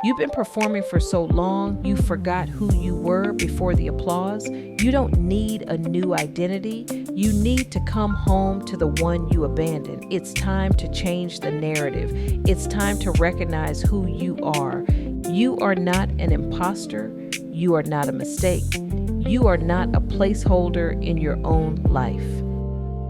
You've been performing for so long, you forgot who you were before the applause. You don't need a new identity. You need to come home to the one you abandoned. It's time to change the narrative. It's time to recognize who you are. You are not an imposter. You are not a mistake. You are not a placeholder in your own life.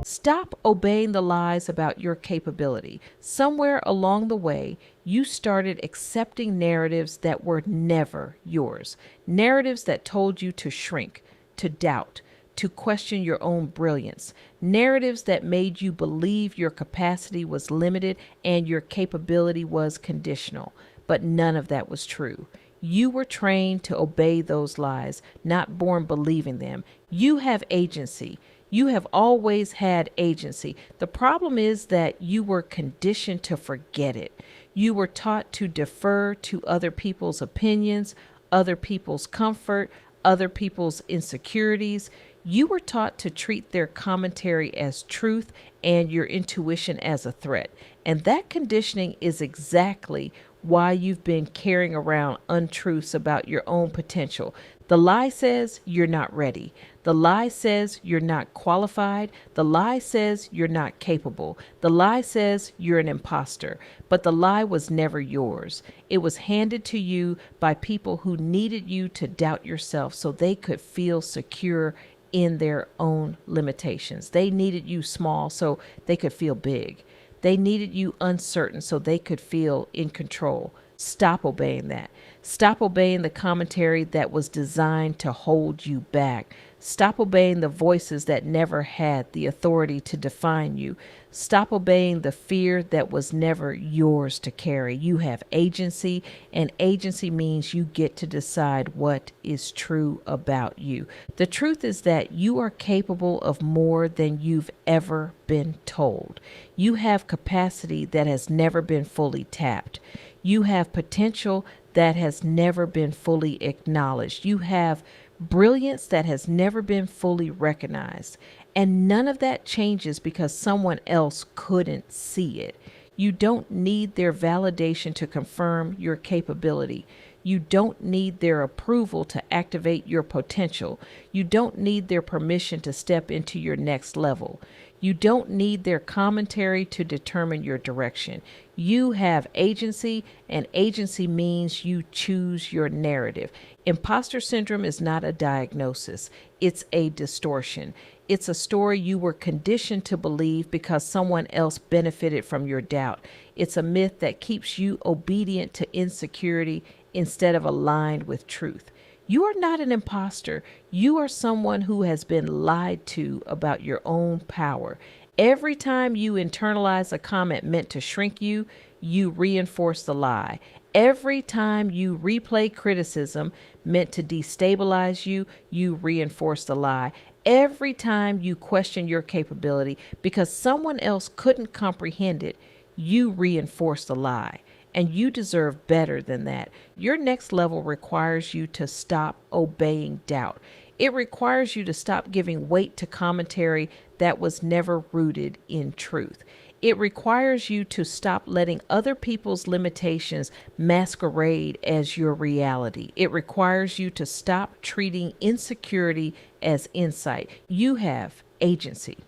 Stop obeying the lies about your capability. Somewhere along the way, you started accepting narratives that were never yours. Narratives that told you to shrink, to doubt, to question your own brilliance. Narratives that made you believe your capacity was limited and your capability was conditional. But none of that was true. You were trained to obey those lies, not born believing them. You have agency. You have always had agency. The problem is that you were conditioned to forget it. You were taught to defer to other people's opinions, other people's comfort, other people's insecurities. You were taught to treat their commentary as truth and your intuition as a threat. And that conditioning is exactly why you've been carrying around untruths about your own potential. The lie says you're not ready. The lie says you're not qualified. The lie says you're not capable. The lie says you're an imposter. But the lie was never yours. It was handed to you by people who needed you to doubt yourself so they could feel secure in their own limitations. They needed you small so they could feel big. They needed you uncertain so they could feel in control. Stop obeying that. Stop obeying the commentary that was designed to hold you back. Stop obeying the voices that never had the authority to define you. Stop obeying the fear that was never yours to carry. You have agency, and agency means you get to decide what is true about you. The truth is that you are capable of more than you've ever been told. You have capacity that has never been fully tapped. You have potential that has never been fully acknowledged. You have brilliance that has never been fully recognized. And none of that changes because someone else couldn't see it. You don't need their validation to confirm your capability. You don't need their approval to activate your potential. You don't need their permission to step into your next level. You don't need their commentary to determine your direction. You have agency, and agency means you choose your narrative. Imposter syndrome is not a diagnosis. It's a distortion. It's a story you were conditioned to believe because someone else benefited from your doubt. It's a myth that keeps you obedient to insecurity instead of aligned with truth. You are not an imposter. You are someone who has been lied to about your own power. Every time you internalize a comment meant to shrink you, you reinforce the lie. Every time you replay criticism meant to destabilize you, you reinforce the lie. Every time you question your capability because someone else couldn't comprehend it, you reinforce the lie. And you deserve better than that. Your next level requires you to stop obeying doubt. It requires you to stop giving weight to commentary that was never rooted in truth. It requires you to stop letting other people's limitations masquerade as your reality. It requires you to stop treating insecurity as insight. You have agency.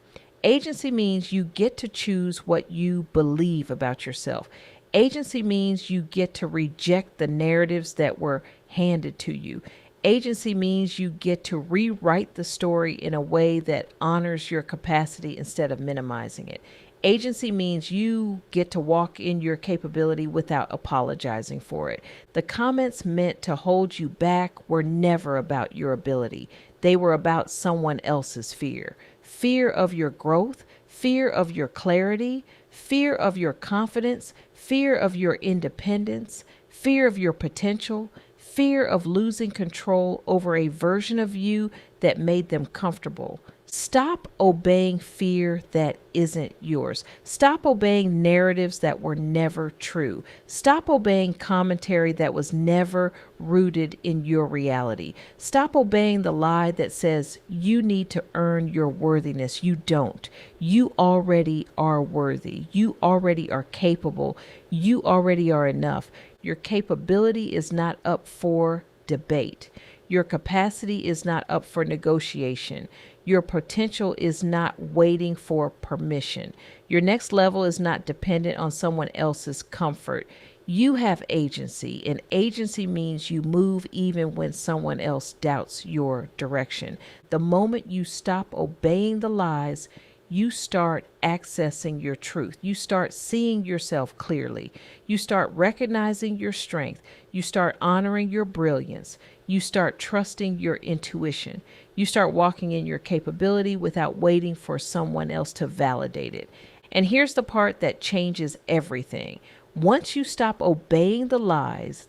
Agency means you get to choose what you believe about yourself. Agency means you get to reject the narratives that were handed to you. Agency means you get to rewrite the story in a way that honors your capacity instead of minimizing it. Agency means you get to walk in your capability without apologizing for it. The comments meant to hold you back were never about your ability. They were about someone else's fear. Fear of your growth, fear of your clarity, fear of your confidence, fear of your independence, fear of your potential, fear of losing control over a version of you that made them comfortable. Stop obeying fear that isn't yours. Stop obeying narratives that were never true. Stop obeying commentary that was never rooted in your reality. Stop obeying the lie that says you need to earn your worthiness. You don't. You already are worthy. You already are capable. You already are enough. Your capability is not up for debate. Your capacity is not up for negotiation. Your potential is not waiting for permission. Your next level is not dependent on someone else's comfort. You have agency, and agency means you move even when someone else doubts your direction. The moment you stop obeying the lies, you start accessing your truth. You start seeing yourself clearly. You start recognizing your strength. You start honoring your brilliance. You start trusting your intuition. You start walking in your capability without waiting for someone else to validate it. And here's the part that changes everything. Once you stop obeying the lies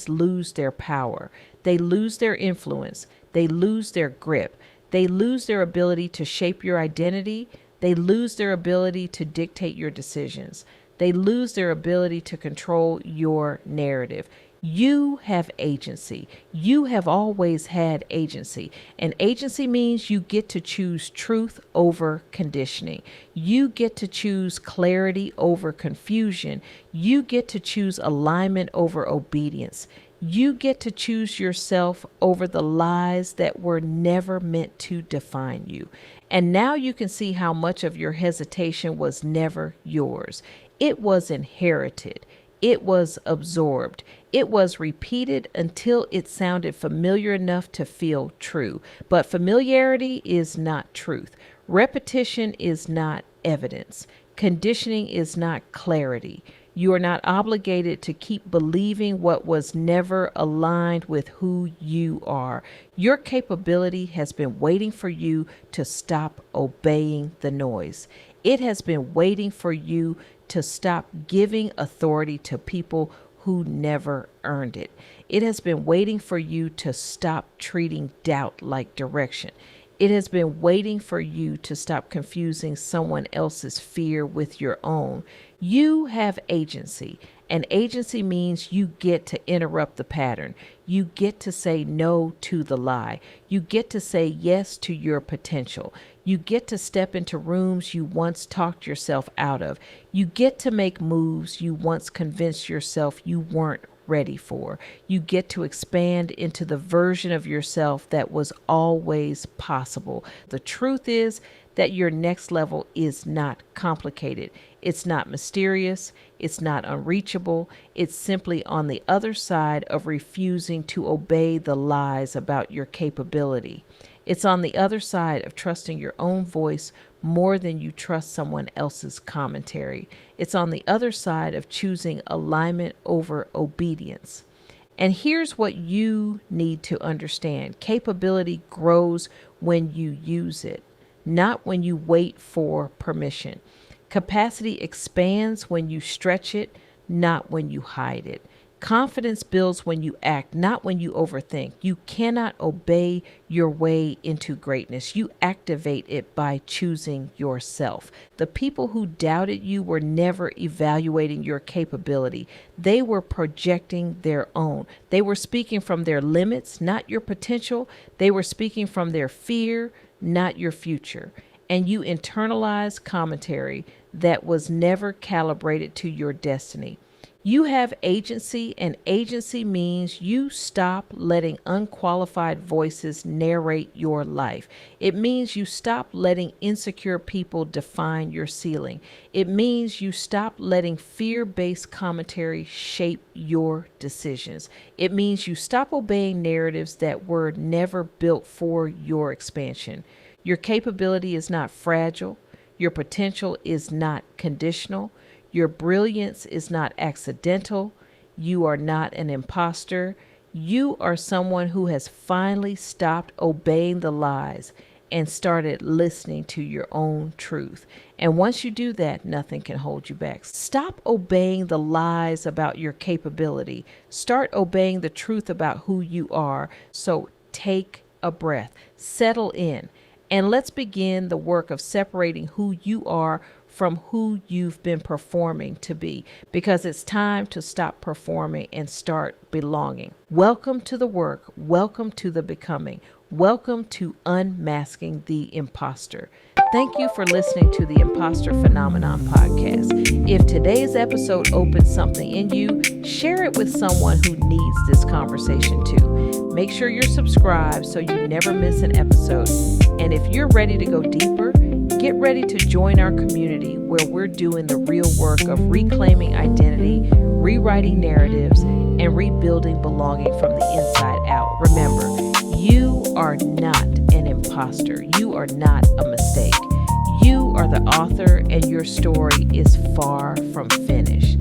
lose their power. They lose their influence. They lose their grip. They lose their ability to shape your identity. They lose their ability to dictate your decisions. They lose their ability to control your narrative. You have agency. You have always had agency. And agency means you get to choose truth over conditioning. You get to choose clarity over confusion. You get to choose alignment over obedience. You get to choose yourself over the lies that were never meant to define you. And now you can see how much of your hesitation was never yours. It was inherited. It was absorbed. It was repeated until it sounded familiar enough to feel true. But familiarity is not truth. Repetition is not evidence. Conditioning is not clarity. You are not obligated to keep believing what was never aligned with who you are. Your capability has been waiting for you to stop obeying the noise. It has been waiting for you to stop giving authority to people who never earned it. It has been waiting for you to stop treating doubt like direction. It has been waiting for you to stop confusing someone else's fear with your own. You have agency, and agency means you get to interrupt the pattern. You get to say no to the lie. You get to say yes to your potential. You get to step into rooms you once talked yourself out of. You get to make moves you once convinced yourself you weren't ready for. You get to expand into the version of yourself that was always possible. The truth is that your next level is not complicated. It's not mysterious. It's not unreachable. It's simply on the other side of refusing to obey the lies about your capability. It's on the other side of trusting your own voice more than you trust someone else's commentary. It's on the other side of choosing alignment over obedience. And here's what you need to understand. Capability grows when you use it, not when you wait for permission. Capacity expands when you stretch it, not when you hide it. Confidence builds when you act, not when you overthink. You cannot obey your way into greatness. You activate it by choosing yourself. The people who doubted you were never evaluating your capability. They were projecting their own. They were speaking from their limits, not your potential. They were speaking from their fear, not your future. And you internalize commentary that was never calibrated to your destiny. You have agency, and agency means you stop letting unqualified voices narrate your life. It means you stop letting insecure people define your ceiling. It means you stop letting fear-based commentary shape your decisions. It means you stop obeying narratives that were never built for your expansion. Your capability is not fragile. Your potential is not conditional. Your brilliance is not accidental. You are not an imposter. You are someone who has finally stopped obeying the lies and started listening to your own truth. And once you do that, nothing can hold you back. Stop obeying the lies about your capability. Start obeying the truth about who you are. So take a breath, settle in, and let's begin the work of separating who you are from who you've been performing to be, because it's time to stop performing and start belonging. Welcome to the work. Welcome to the becoming. Welcome to Unmasking the Imposter. Thank you for listening to the Impostor Phenomenon podcast. If today's episode opens something in you, share it with someone who needs this conversation too. Make sure you're subscribed so you never miss an episode. And if you're ready to go deeper, get ready to join our community where we're doing the real work of reclaiming identity, rewriting narratives, and rebuilding belonging from the inside out. Remember, you are not an imposter. You are not a mistake. You are the author, and your story is far from finished.